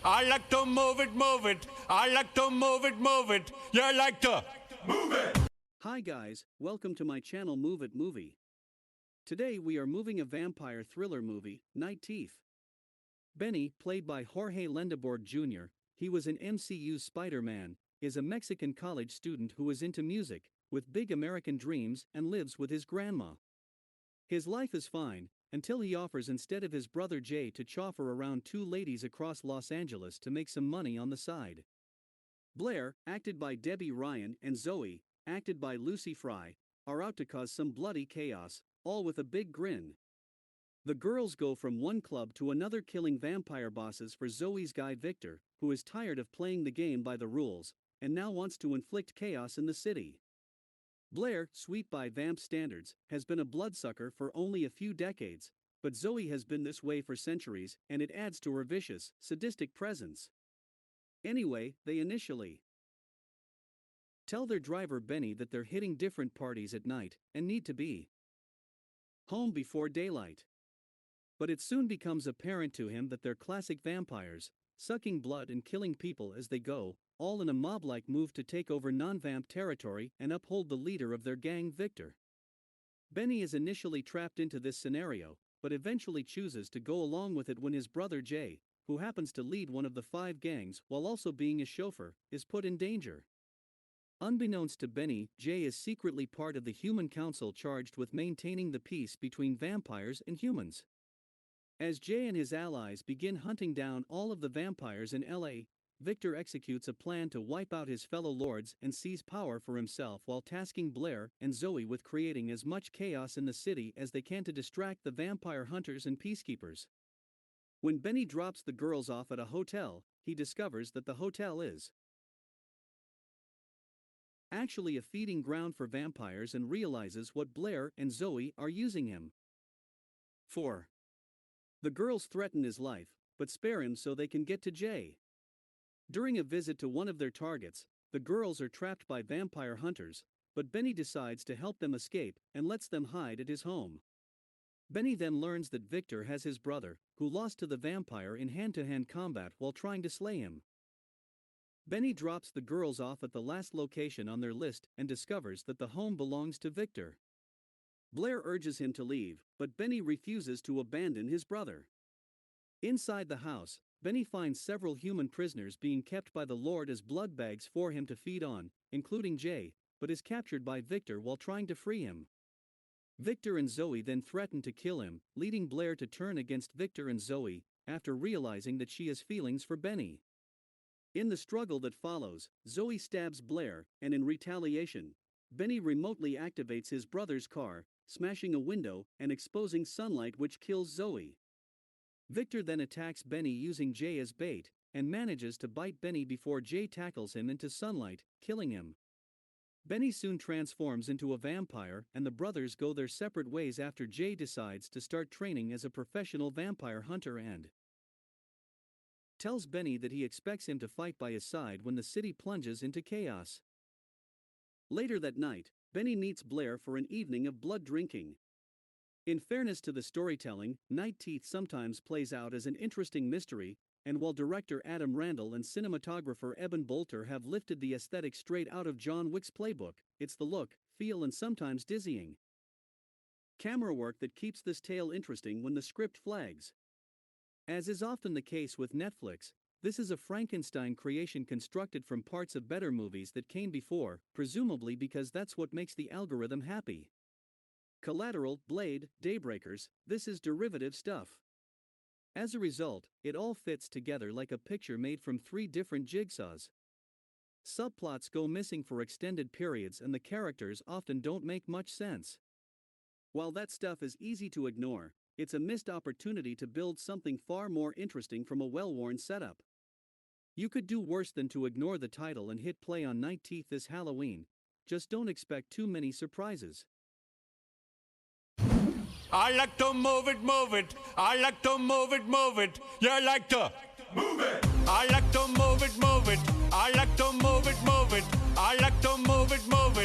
I like to move it, move it. I like to move it, move it. You like to move it. Hi guys, welcome to my channel Move It Movie. Today we are moving a vampire thriller movie, Night Teeth. Benny, played by Jorge Lendabord Jr., he was in MCU's Spider-Man, is a Mexican college student who is into music, with big American dreams and lives with his grandma. His life is fine, until he offers instead of his brother Jay to chauffeur around two ladies across Los Angeles to make some money on the side. Blair, acted by Debby Ryan, and Zoe, acted by Lucy Fry, are out to cause some bloody chaos, all with a big grin. The girls go from one club to another killing vampire bosses for Zoe's guy Victor, who is tired of playing the game by the rules, and now wants to inflict chaos in the city. Blair, sweet by vamp standards, has been a bloodsucker for only a few decades, but Zoe has been this way for centuries, and it adds to her vicious, sadistic presence. Anyway, they initially tell their driver Benny that they're hitting different parties at night and need to be home before daylight. But it soon becomes apparent to him that they're classic vampires, sucking blood and killing people as they go, all in a mob-like move to take over non-vamp territory and uphold the leader of their gang, Victor. Benny is initially trapped into this scenario, but eventually chooses to go along with it when his brother Jay, who happens to lead one of the 5 gangs while also being a chauffeur, is put in danger. Unbeknownst to Benny, Jay is secretly part of the human council charged with maintaining the peace between vampires and humans. As Jay and his allies begin hunting down all of the vampires in LA, Victor executes a plan to wipe out his fellow lords and seize power for himself while tasking Blair and Zoe with creating as much chaos in the city as they can to distract the vampire hunters and peacekeepers. When Benny drops the girls off at a hotel, he discovers that the hotel is actually a feeding ground for vampires and realizes what Blair and Zoe are using him for. The girls threaten his life, but spare him so they can get to Jay. During a visit to one of their targets, the girls are trapped by vampire hunters, but Benny decides to help them escape and lets them hide at his home. Benny then learns that Victor has his brother, who lost to the vampire in hand-to-hand combat while trying to slay him. Benny drops the girls off at the last location on their list and discovers that the home belongs to Victor. Blair urges him to leave, but Benny refuses to abandon his brother. Inside the house, Benny finds several human prisoners being kept by the Lord as blood bags for him to feed on, including Jay, but is captured by Victor while trying to free him. Victor and Zoe then threaten to kill him, leading Blair to turn against Victor and Zoe, after realizing that she has feelings for Benny. In the struggle that follows, Zoe stabs Blair, and in retaliation, Benny remotely activates his brother's car, smashing a window and exposing sunlight which kills Zoe. Victor then attacks Benny using Jay as bait, and manages to bite Benny before Jay tackles him into sunlight, killing him. Benny soon transforms into a vampire and the brothers go their separate ways after Jay decides to start training as a professional vampire hunter and tells Benny that he expects him to fight by his side when the city plunges into chaos. Later that night, Benny meets Blair for an evening of blood drinking. In fairness to the storytelling, Night Teeth sometimes plays out as an interesting mystery, and while director Adam Randall and cinematographer Eben Bolter have lifted the aesthetic straight out of John Wick's playbook, it's the look, feel and sometimes dizzying camera work that keeps this tale interesting when the script flags. As is often the case with Netflix, this is a Frankenstein creation constructed from parts of better movies that came before, presumably because that's what makes the algorithm happy. Collateral, Blade, Daybreakers, this is derivative stuff. As a result, it all fits together like a picture made from 3 different jigsaws. Subplots go missing for extended periods and the characters often don't make much sense. While that stuff is easy to ignore, it's a missed opportunity to build something far more interesting from a well-worn setup. You could do worse than to ignore the title and hit play on Night Teeth this Halloween. Just don't expect too many surprises. I like to move it, move it. I like to move it, move it. You like to move it. I like to move it, move it. I like to move it, move it. I like to move it, move it.